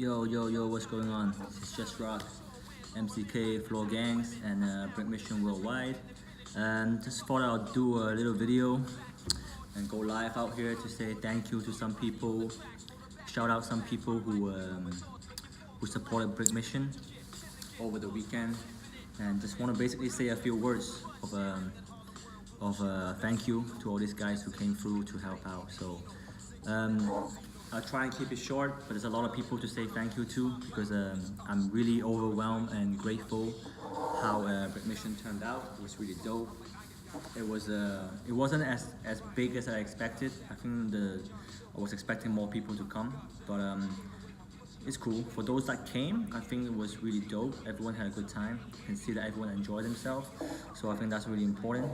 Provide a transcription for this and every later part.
Yo, what's going on? It's Just Rock, MCK, Floor Gangs, and Brick Mission Worldwide. Just thought I'd do a little video and go live out here to say thank you to some people, shout out some people who supported Brick Mission over the weekend, and just want to basically say a few words of thank you to all these guys who came through to help out. So I'll try and keep it short, but there's a lot of people to say thank you to because I'm really overwhelmed and grateful how Brick Mission turned out. It was really dope. It wasn't as big as I expected. I think I was expecting more people to come, but it's cool. For those that came, I think it was really dope. Everyone had a good time. You can see that everyone enjoyed themselves. So I think that's really important.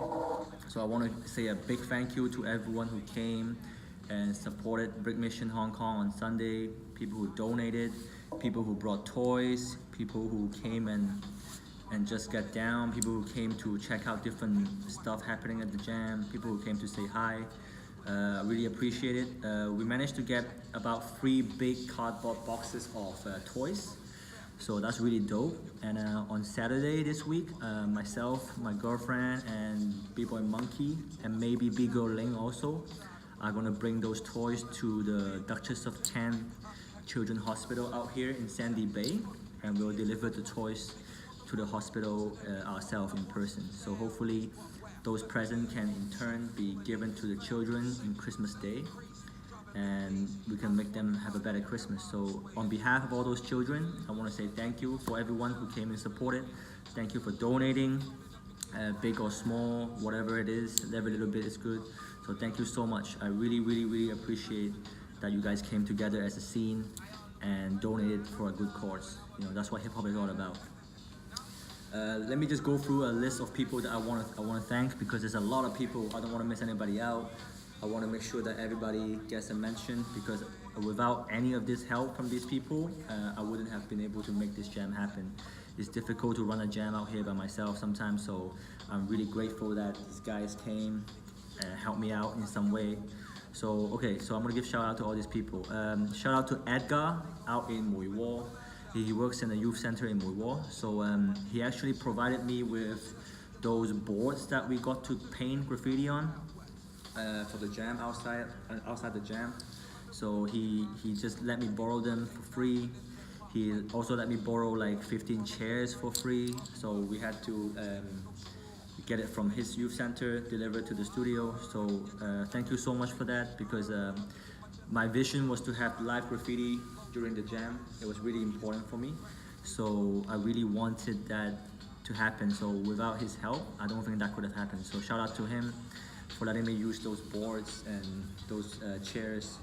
So I want to say a big thank you to everyone who came and supported Brick Mission Hong Kong on Sunday, people who donated, people who brought toys, people who came and just got down, people who came to check out different stuff happening at the jam, people who came to say hi. I really appreciate it. We managed to get about 3 big cardboard boxes of toys, so that's really dope. And on Saturday this week, myself, my girlfriend, and B-Boy Monkey, and maybe B-Girl Ling also, are gonna bring those toys to the Duchess of Kent Children's Hospital out here in Sandy Bay, and we'll deliver the toys to the hospital ourselves in person. So hopefully those presents can in turn be given to the children in Christmas Day, and we can make them have a better Christmas. So on behalf of all those children, I want to say thank you for everyone who came and supported. Thank you for donating, big or small, whatever it is, every little bit is good. So thank you so much. I really appreciate that you guys came together as a scene and donated for a good cause. You know, that's what hip hop is all about. Let me just go through a list of people that I want to thank, because there's a lot of people. I don't want to miss anybody out. I want to make sure that everybody gets a mention, because without any of this help from these people, I wouldn't have been able to make this jam happen. It's difficult to run a jam out here by myself sometimes, so I'm really grateful that these guys came and helped me out in some way. So okay, so I'm gonna give shout out to all these people. Shout out to Edgar out in Mui Wo. He works in a youth center in Mui Wo. So he actually provided me with those boards that we got to paint graffiti on for the jam outside the jam. So he just let me borrow them for free. He also let me borrow like 15 chairs for free. So we had to get it from his youth center, delivered to the studio. So thank you so much for that, because my vision was to have live graffiti during the jam. It was really important for me. So I really wanted that to happen. So without his help, I don't think that could have happened. So shout out to him for letting me use those boards and those chairs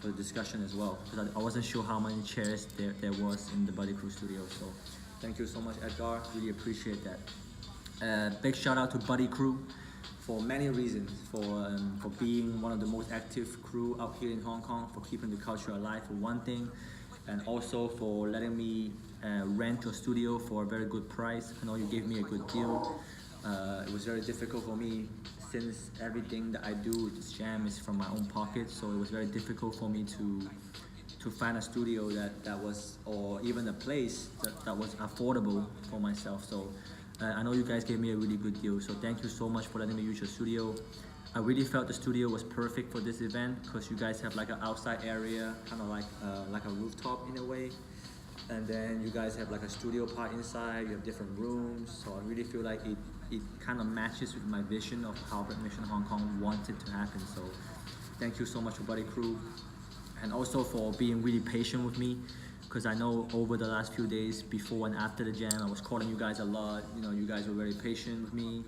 for the discussion as well, because I wasn't sure how many chairs there was in the Buddy Crew studio. So thank you so much, Edgar. Really appreciate that. Big shout out to Buddy Crew for many reasons, for being one of the most active crew out here in Hong Kong, for keeping the culture alive for one thing, and also for letting me rent your studio for a very good price. I know you gave me a good deal. It was very difficult for me, since everything that I do with this jam is from my own pocket, so it was very difficult for me to find a studio that was, or even a place that was affordable for myself. So I know you guys gave me a really good deal, so thank you so much for letting me use your studio. I really felt the studio was perfect for this event, because you guys have like an outside area, kind of like a rooftop in a way, and then you guys have like a studio part inside. You have different rooms, so I really feel like it kind of matches with my vision of how Brick Mission Hong Kong wanted to happen. So thank you so much for Buddy Crew, and also for being really patient with me, because I know over the last few days before and after the jam, I was calling you guys a lot. You know, you guys were very patient with me.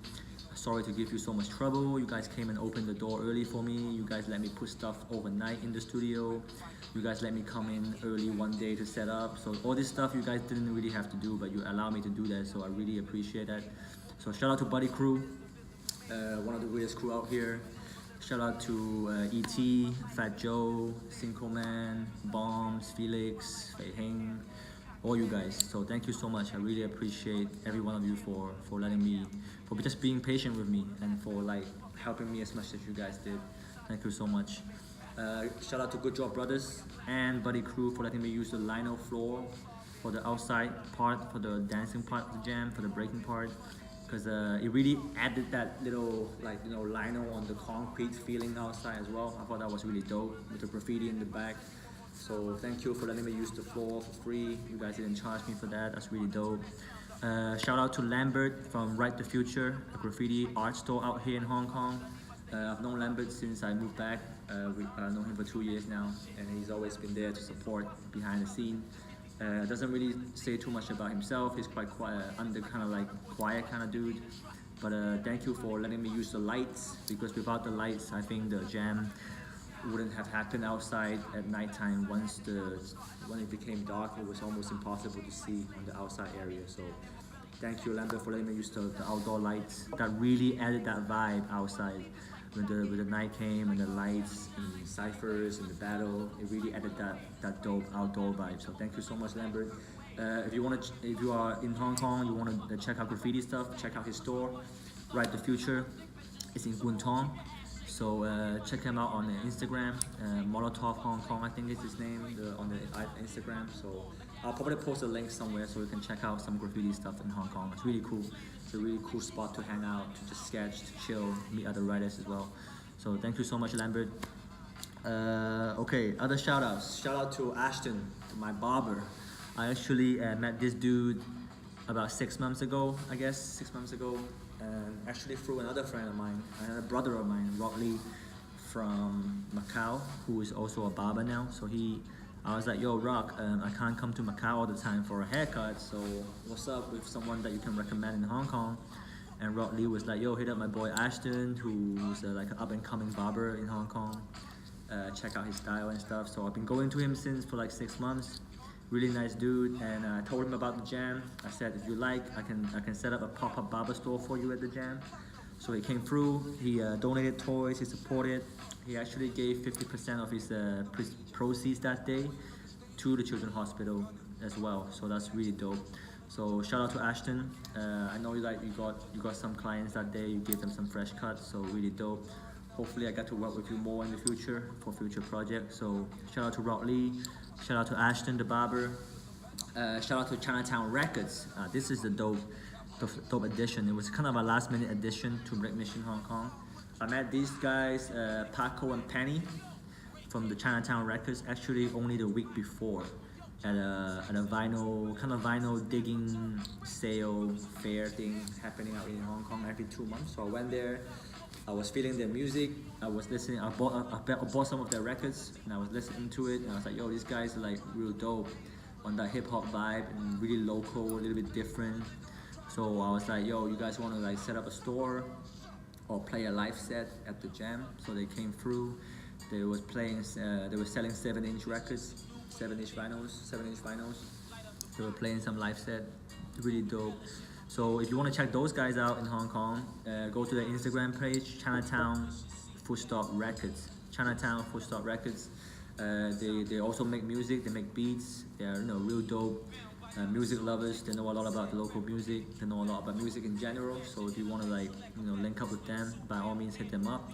Sorry to give you so much trouble. You guys came and opened the door early for me. You guys let me put stuff overnight in the studio. You guys let me come in early one day to set up. So all this stuff you guys didn't really have to do, but you allowed me to do that, so I really appreciate that. So shout out to Buddy Crew, one of the greatest crew out here. Shout out to E.T., Fat Joe, Cinco Man, Bombs, Felix, Fei Heng, all you guys. So thank you so much. I really appreciate every one of you for letting me, for just being patient with me, and for like helping me as much as you guys did. Thank you so much. Shout out to Good Job Brothers and Buddy Crew for letting me use the lino floor for the outside part, for the dancing part of the jam, for the breaking part, because it really added that little lino on the concrete feeling outside as well. I thought that was really dope with the graffiti in the back. So thank you for letting me use the floor for free. You guys didn't charge me for that. That's really dope. Shout out to Lambert from Right the Future, a graffiti art store out here in Hong Kong. I've known Lambert since I moved back. I've known him for 2 years now, and he's always been there to support behind the scene. Doesn't really say too much about himself. He's quite quiet, quiet kind of dude. But thank you for letting me use the lights, because without the lights, I think the jam wouldn't have happened outside at nighttime. When it became dark, it was almost impossible to see on the outside area. So thank you, Lambert, for letting me use the outdoor lights. That really added that vibe outside. When the night came and the lights and the ciphers and the battle, it really added that dope outdoor vibe. So thank you so much, Lambert. If you are in Hong Kong, you want to check out graffiti stuff, check out his store, Right the Future. It's in Kwun Tong. So check him out on the Instagram, Molotov Hong Kong, I think is his name, on the Instagram. So I'll probably post a link somewhere so you can check out some graffiti stuff in Hong Kong. It's really cool. It's a really cool spot to hang out, to just sketch, to chill, meet other writers as well. So thank you so much, Lambert. Okay, other shout outs. Shout out to Ashton, my barber. I actually met this dude about 6 months ago, I guess, 6 months ago. And actually through another friend of mine, another brother of mine, Rock Lee from Macau, who is also a barber now. So I was like, yo, Rock, I can't come to Macau all the time for a haircut, so what's up with someone that you can recommend in Hong Kong? And Rock Lee was like, yo, hit up my boy Ashton, who's like an up-and-coming barber in Hong Kong. Check out his style and stuff. So I've been going to him since for like 6 months. Really nice dude, and I told him about the jam. I said, if you like, I can set up a pop-up barber store for you at the jam. So he came through, he donated toys, he supported. He actually gave 50% of his proceeds that day to the Children's Hospital as well. So that's really dope. So shout out to Ashton. I know you got some clients that day, you gave them some fresh cuts, so really dope. Hopefully I get to work with you more in the future for future projects. So shout out to Rock Lee. Shout out to Ashton the barber. Shout out to Chinatown Records. This is the dope addition. It was kind of a last minute addition to Break Mission Hong Kong. I met these guys, Paco and Penny, from the Chinatown Records, actually only the week before at a vinyl digging sale fair thing happening out in Hong Kong every 2 months. So I went there. I was feeling their music. I was listening. I bought some of their records, and I was listening to it. And I was like, yo, these guys are like real dope on that hip hop vibe and really local, a little bit different. So I was like, yo, you guys want to like set up a store or play a live set at the jam? So they came through. They were selling 7-inch records, 7-inch vinyls. They were playing some live set, really dope. So if you want to check those guys out in Hong Kong, go to their Instagram page, Chinatown Records. Chinatown Records. They also make music. They make beats. They are real dope music lovers. They know a lot about local music. They know a lot about music in general. So if you want to link up with them, by all means hit them up.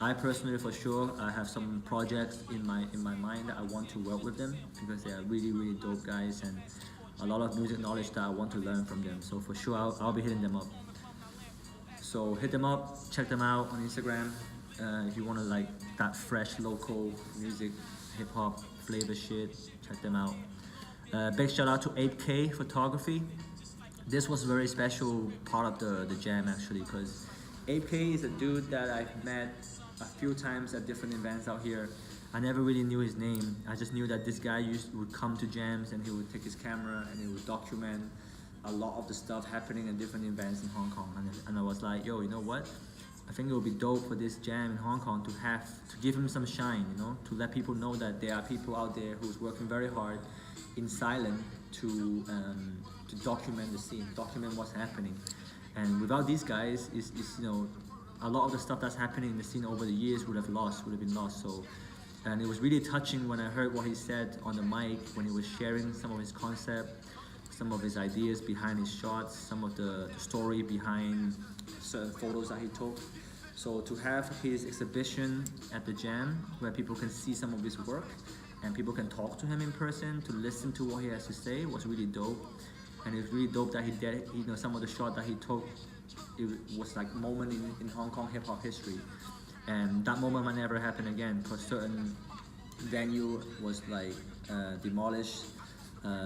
I personally, for sure, I have some projects in my mind that I want to work with them, because they are really, really dope guys, and a lot of music knowledge that I want to learn from them. So for sure, I'll be hitting them up. So hit them up, check them out on Instagram. If you want to that fresh local music, hip hop flavor shit, check them out. Big shout out to 8K Photography. This was a very special part of the jam actually, because 8K is a dude that I've met a few times at different events out here. I never really knew his name. I just knew that this guy would come to jams and he would take his camera and he would document a lot of the stuff happening at different events in Hong Kong. And I was like, yo, you know what? I think it would be dope for this jam in Hong Kong to give him some shine, to let people know that there are people out there who's working very hard in silence to document the scene, document what's happening. And without these guys, a lot of the stuff that's happening in the scene over the years would have been lost. So. And it was really touching when I heard what he said on the mic, when he was sharing some of his concept, some of his ideas behind his shots, some of the story behind certain photos that he took. So to have his exhibition at the Jam, where people can see some of his work and people can talk to him in person, to listen to what he has to say, was really dope. And it's really dope that he did, some of the shots that he took, it was like moment in Hong Kong hip hop history. And that moment might never happen again, because certain venue was like demolished.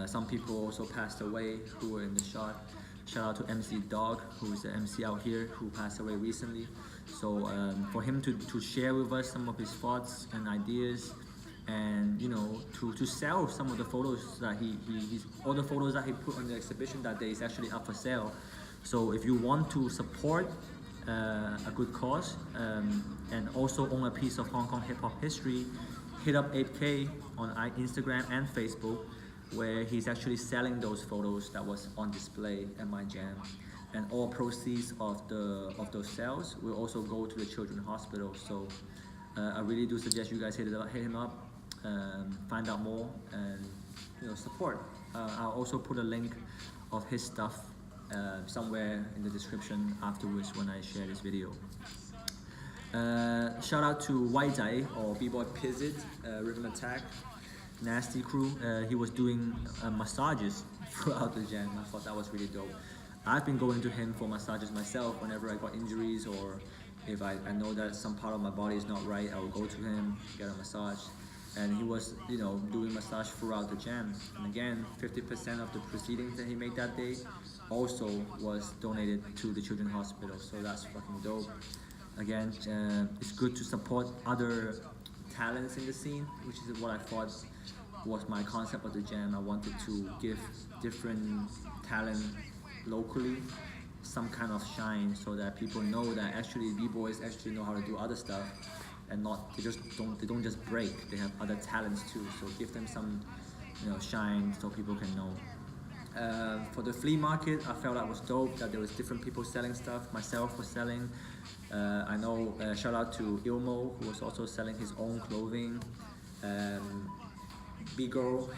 Some people also passed away who were in the shot. Shout out to MC Dog, who is the MC out here, who passed away recently. So for him to share with us some of his thoughts and ideas, and to sell some of the photos that all the photos that he put on the exhibition that day is actually up for sale. So if you want to support a good cause and also own a piece of Hong Kong hip hop history, hit up Ape K on Instagram and Facebook, where he's actually selling those photos that was on display at my Jam. And all proceeds of those sales will also go to the Children's Hospital. So I really do suggest you guys hit him up, find out more, and support. I'll also put a link of his stuff somewhere in the description afterwards when I share this video. Shout out to White Zai or B-Boy Pizzit, Rhythm Attack, Nasty Crew. He was doing massages throughout the Jam. I thought that was really dope. I've been going to him for massages myself whenever I got injuries, or if I know that some part of my body is not right, I will go to him, get a massage. And he was, doing massage throughout the Jam. And again, 50% of the proceedings that he made that day also was donated to the Children's Hospital. So that's fucking dope. Again, it's good to support other talents in the scene, which is what I thought was my concept of the Jam. I wanted to give different talent locally some kind of shine, so that people know that actually b-boys actually know how to do other stuff, and they don't just break, they have other talents too. So give them some shine so people can know. For the flea market, I felt that was dope, that there was different people selling stuff. Myself was selling. I know, shout out to Ilmo, who was also selling his own clothing. Big Girl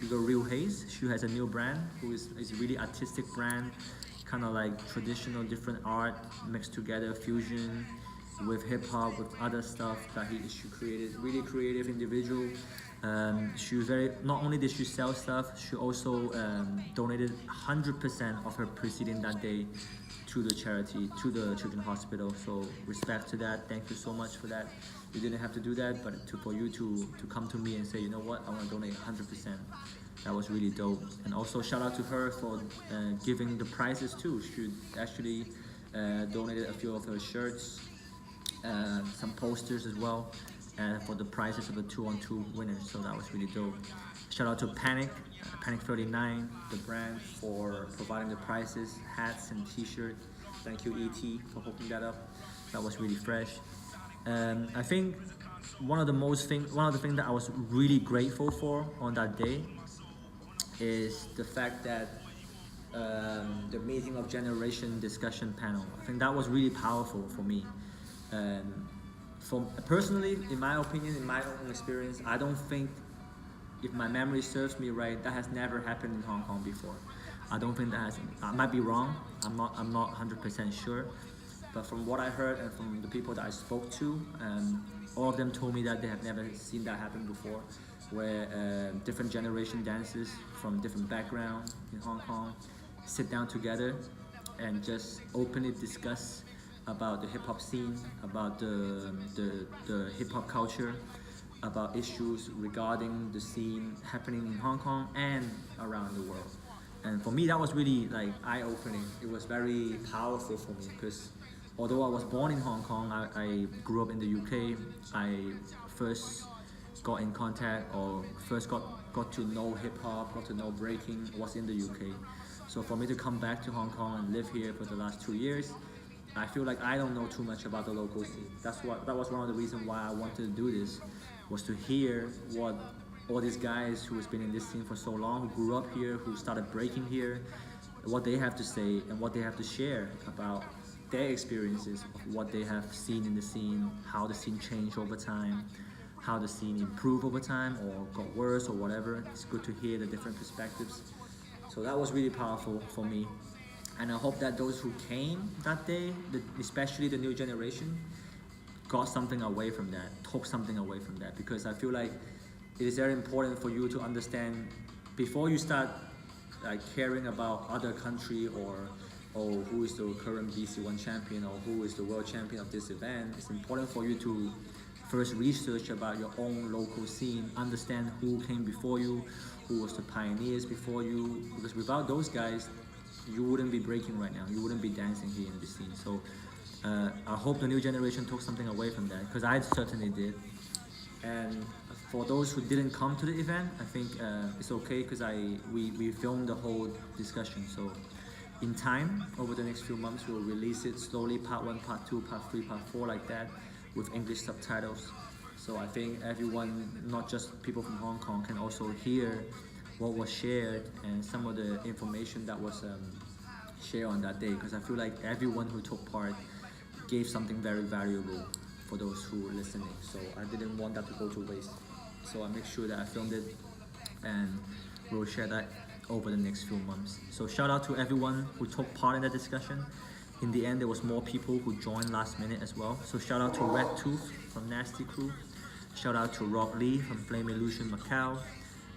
Real Haze, she has a new brand, who is a really artistic brand, kind of like traditional different art mixed together, fusion with hip hop, with other stuff that she created. Really creative individual. She was not only did she sell stuff, she also donated 100% of her proceeding that day to the charity, to the Children's Hospital. So respect to that. Thank you so much for that. You didn't have to do that, but for you to come to me and say, you know what, I want to donate 100%. That was really dope. And also shout out to her for giving the prizes too. She actually donated a few of her shirts, some posters as well, for the prizes of the 2-on-2 winners. So that was really dope. Shout out to Panic 39, the brand, for providing the prizes, hats and t-shirts. Thank you ET for hooking that up. That was really fresh. I think one of the things that I was really grateful for on that day is the fact that the meeting of generation discussion panel. I think that was really powerful for me. Personally, in my opinion, in my own experience, I don't think, if my memory serves me right, that has never happened in Hong Kong before. I don't think that has. I might be wrong. I'm not 100% sure. But from what I heard and from the people that I spoke to, all of them told me that they have never seen that happen before, where different generation dancers from different backgrounds in Hong Kong sit down together and just openly discuss about the hip-hop scene, about the hip-hop culture, about issues regarding the scene happening in Hong Kong and around the world. And for me, that was really like eye-opening. It was very powerful for me, because although I was born in Hong Kong, I grew up in the UK. I first got in contact, or first got to know hip-hop, got to know breaking, was in the UK. So for me to come back to Hong Kong and live here for the last 2 years, I feel like I don't know too much about the local scene. That was one of the reasons why I wanted to do this, was to hear what all these guys who has been in this scene for so long, who grew up here, who started breaking here, what they have to say and what they have to share about their experiences of what they have seen in the scene, how the scene changed over time, how the scene improved over time or got worse or whatever. It's good to hear the different perspectives. So that was really powerful for me. And I hope that those who came that day, especially the new generation, got something away from that, took something away from that, because I feel like it is very important for you to understand before you start like caring about other country or who is the current BC1 champion or who is the world champion of this event. It's important for you to first research about your own local scene, understand who came before you, who was the pioneers before you, because without those guys, you wouldn't be breaking right now. You wouldn't be dancing here in the scene. So I hope the new generation took something away from that, because I certainly did. And for those who didn't come to the event, I think it's okay because we filmed the whole discussion. So in time, over the next few months, we'll release it slowly, part 1, part 2, part 3, part 4, like that, with English subtitles. So I think everyone, not just people from Hong Kong, can also hear what was shared and some of the information that was shared on that day, because I feel like everyone who took part gave something very valuable for those who were listening. So I didn't want that to go to waste. So I make sure that I filmed it and we'll share that over the next few months. So shout out to everyone who took part in the discussion. In the end, there was more people who joined last minute as well. So shout out to Red Tooth from Nasty Crew. Shout out to Rob Lee from Flame Illusion Macau.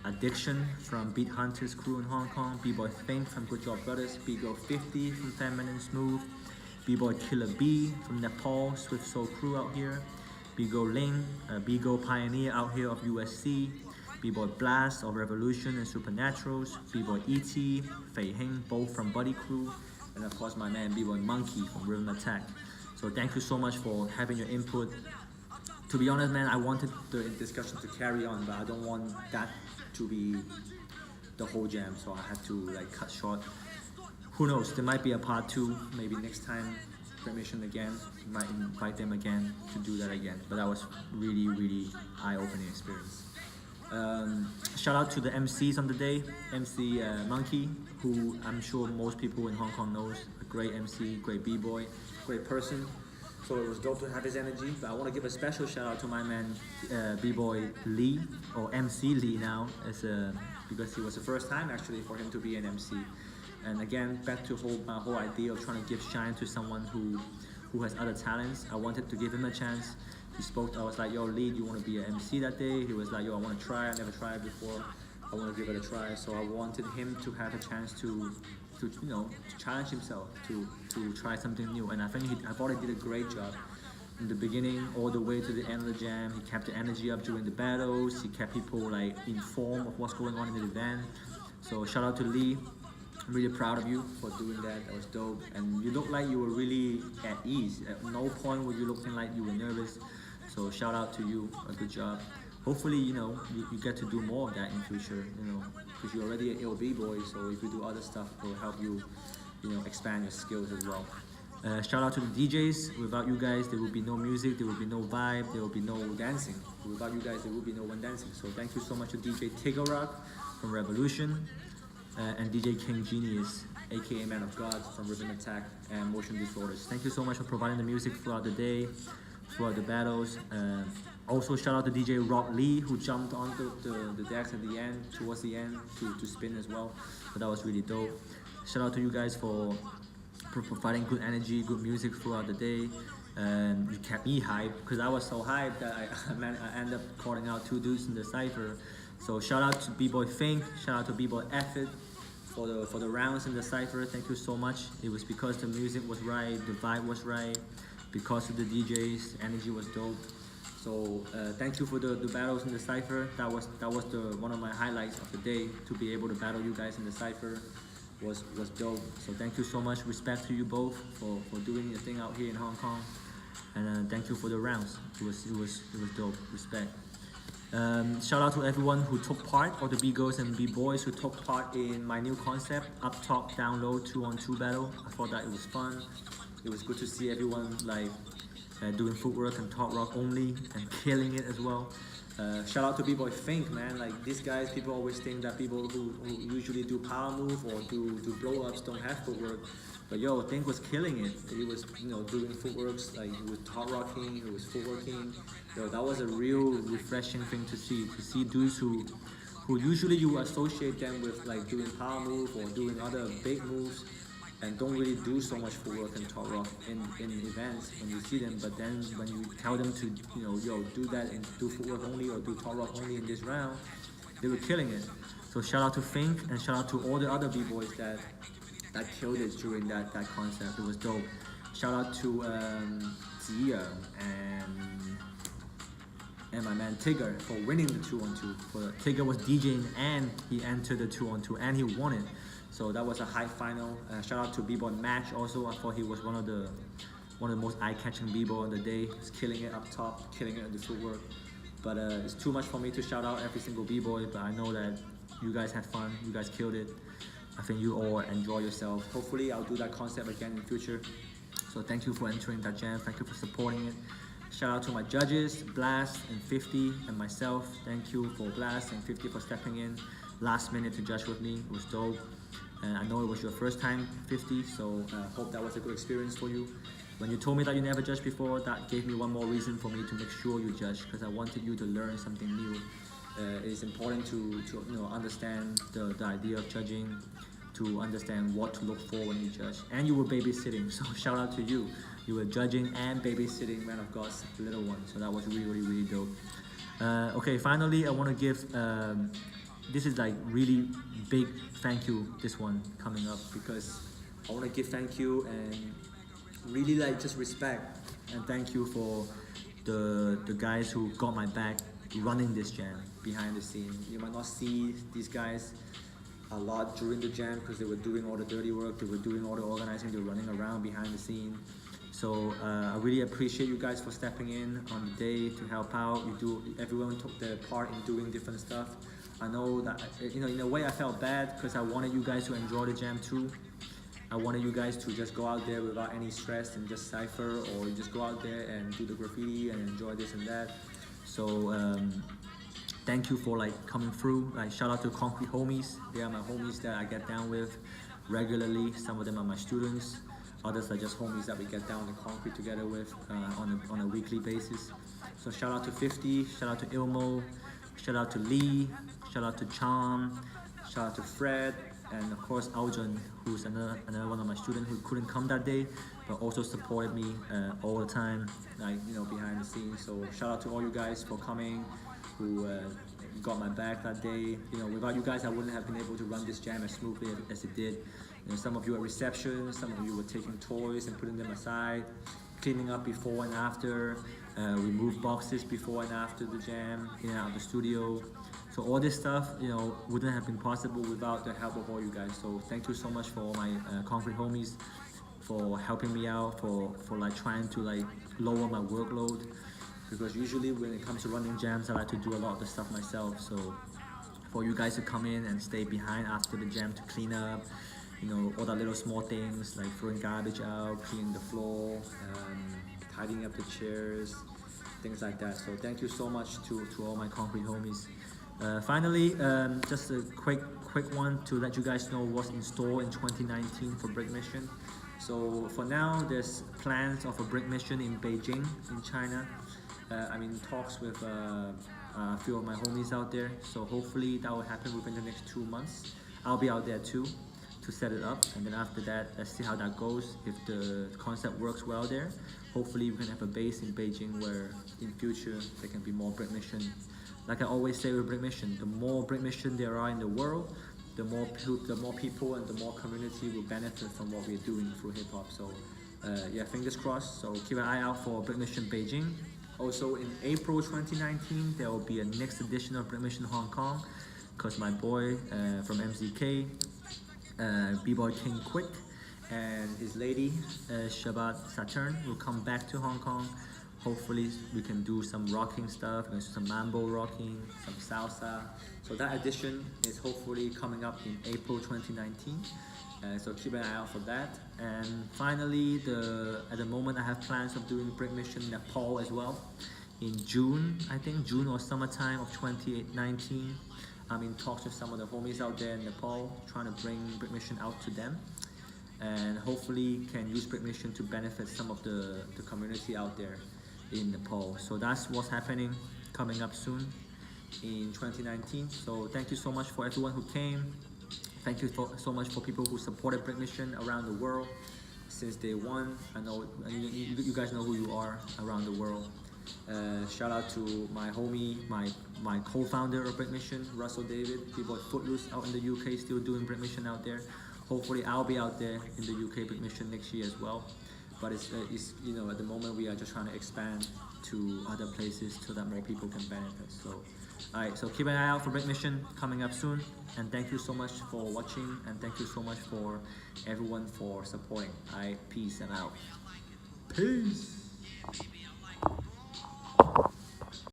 Addiction from Beat Hunters Crew in Hong Kong. B-Boy Think from Good Job Brothers. B-Go 50 from Feminine Smooth. B-Boy Killer B from Nepal, Swift Soul Crew out here. B-Go Ling, B-Go Pioneer out here of USC. B-Boy Blast of Revolution and Supernaturals. B-Boy E.T., Fei Hing, both from Buddy Crew. And of course my man B-Boy Monkey from Rhythm Attack. So thank you so much for having your input. To be honest, man, I wanted the discussion to carry on, but I don't want that to be the whole jam, so I had to like cut short. Who knows, there might be a part 2, maybe next time, permission again, might invite them again to do that again. But that was really eye-opening experience. Shout out to the MCs on the day, MC Monkey, who I'm sure most people in Hong Kong knows, a great MC, great b-boy, great person. So it was dope to have his energy, but I want to give a special shout out to my man b-boy Lee, or MC Lee now, because it was the first time actually for him to be an MC. And again, back to my whole idea of trying to give shine to someone who has other talents. I wanted to give him a chance. He spoke, I was like, yo Lee, do you want to be an MC that day? He was like, yo, I want to try, I never tried before. I want to give it a try. So I wanted him to have a chance to you know, to challenge himself, to try something new. And I think I thought he did a great job. In the beginning, all the way to the end of the jam, he kept the energy up during the battles. He kept people like informed of what's going on in the event. So shout out to Lee. I'm really proud of you for doing that. That was dope. And you looked like you were really at ease. At no point were you looking like you were nervous. So shout out to you. A good job. Hopefully, you know, you get to do more of that in future, you know, because you're already an LB boy, so if you do other stuff, it will help you, you know, expand your skills as well. Shout out to the DJs. Without you guys, there will be no music, there will be no vibe, there will be no dancing. Without you guys, there will be no one dancing. So thank you so much to DJ Tigger Rock from Revolution, and DJ King Genius, aka Man of God from Rhythm Attack and Motion Disorders. Thank you so much for providing the music throughout the day, throughout the battles. Also shout out to DJ Rob Lee, who jumped onto the decks at the end, towards the end, to spin as well. So that was really dope. Shout out to you guys for providing good energy, good music throughout the day. And you kept me hyped, because I was so hyped that I ended up calling out 2 dudes in the cypher. So shout out to B-Boy Fink, shout out to B-Boy Effort for the rounds in the cypher. Thank you so much. It was because the music was right, the vibe was right, because of the DJs, the energy was dope. So thank you for the battles in the cypher. That was one of my highlights of the day. To be able to battle you guys in the cypher was dope. So thank you so much. Respect to you both for doing your thing out here in Hong Kong. And thank you for the rounds. It was dope. Respect. Shout out to everyone who took part, all the B-girls and B-boys who took part in my new concept, up top, down low, 2-on-2 battle. I thought that it was fun. It was good to see everyone like doing footwork and top rock only and killing it as well. Shout out to B-Boy Fink, man. Like these guys, people always think that people who usually do power move or do blow-ups don't have footwork. But yo, Fink was killing it. He was, you know, doing footworks, like he was top rocking, he was footworking. Yo, that was a real refreshing thing to see dudes who usually you associate them with like doing power move or doing other big moves. and don't really do so much footwork and top rock in events when you see them. But then when you tell them to, yo, do that and do footwork only or do top rock only in this round, they were killing it. So shout out to Fink and shout out to all the other b-boys that killed it during that concept. It was dope. Shout out to Zia and my man Tigger for winning the 2-on-2. Tigger was DJing and he entered the 2-on-2 and he won it. So that was a high final. Shout out to b-boy Match also. I thought he was one of the most eye-catching b-boy on the day. He's killing it up top, killing it in the footwork. But it's too much for me to shout out every single b-boy. But I know that you guys had fun. You guys killed it. I think you all enjoy yourself. Hopefully I'll do that concept again in the future. So thank you for entering that jam. Thank you for supporting it. Shout out to my judges, Blast and 50 and myself. Thank you for Blast and 50 for stepping in last minute to judge with me. It was dope. And I know it was your first time, 50, so hope that was a good experience for you. When you told me that you never judged before, that gave me one more reason for me to make sure you judge, because I wanted you to learn something new. It is important to understand the idea of judging, to understand what to look for when you judge. And you were babysitting, so shout out to you. You were judging and babysitting Man of God's little one, so that was really dope. Okay, finally I want to give, this is like really big thank you, this one coming up, because I want to give thank you and really like just respect and thank you for the guys who got my back running this jam behind the scene. You might not see these guys a lot during the jam because they were doing all the dirty work, they were doing all the organizing, they were running around behind the scene. So I really appreciate you guys for stepping in on the day to help out. Everyone took their part in doing different stuff. I know that, in a way I felt bad because I wanted you guys to enjoy the jam too. I wanted you guys to just go out there without any stress and just cypher, or just go out there and do the graffiti and enjoy this and that. So thank you for like coming through. Like shout out to Concrete Homies. They are my homies that I get down with regularly. Some of them are my students. Others are just homies that we get down the concrete together with on a weekly basis. So shout out to 50, shout out to Ilmo, shout out to Lee, shout out to Charm, shout out to Fred, and of course Aljun, who's another one of my students who couldn't come that day, but also supported me all the time, like behind the scenes. So shout out to all you guys for coming, who got my back that day. Without you guys, I wouldn't have been able to run this jam as smoothly as it did. Some of you at reception, some of you were taking toys and putting them aside, cleaning up before and after. We moved boxes before and after the jam, out of the studio. So all this stuff, wouldn't have been possible without the help of all you guys. So thank you so much for all my concrete homies, for helping me out, for like trying to like lower my workload. Because usually when it comes to running jams, I like to do a lot of the stuff myself. So for you guys to come in and stay behind after the jam to clean up, all the little small things like throwing garbage out, cleaning the floor, tidying up the chairs, things like that. So thank you so much to all my concrete homies. Finally, just a quick one to let you guys know what's in store in 2019 for Brick Mission. So for now, there's plans of a Brick Mission in Beijing, in China. I'm in talks with a few of my homies out there. So hopefully that will happen within the next 2 months. I'll be out there too, to set it up, and then after that, let's see how that goes. If the concept works well there, hopefully we can have a base in Beijing where in future there can be more Brick Mission. Like I always say with Brick Mission, the more Brick Mission there are in the world, the more people and the more community will benefit from what we're doing through hip hop. So yeah, fingers crossed. So keep an eye out for Brick Mission Beijing. Also in April 2019, there will be a next edition of Brick Mission Hong Kong, because my boy from MZK, B-Boy King Quick, and his lady Shabbat Saturn will come back to Hong Kong. Hopefully we can do some rocking stuff, some mambo rocking, some salsa. So that edition is hopefully coming up in April 2019. So keep an eye out for that. And finally, at the moment I have plans of doing Brick Mission Nepal as well. In June, I think June or summertime of 2019. I'm in talks with some of the homies out there in Nepal, trying to bring Brick Mission out to them. And hopefully can use Brick Mission to benefit some of the community out there in Nepal. So that's what's happening, coming up soon in 2019. So thank you so much for everyone who came. Thank you so much for people who supported Brick Mission around the world since day one. I know you guys know who you are around the world. Shout out to my homie, my co-founder of Brick Mission, Russell David. People at Footloose out in the UK still doing Brick Mission out there. Hopefully I'll be out there in the UK Brick Mission next year as well. But it's you know, at the moment we are just trying to expand to other places so that more people can benefit. So alright, so keep an eye out for Brick Mission coming up soon, and thank you so much for watching, and thank you so much for everyone for supporting. Alright, peace and out. Peace.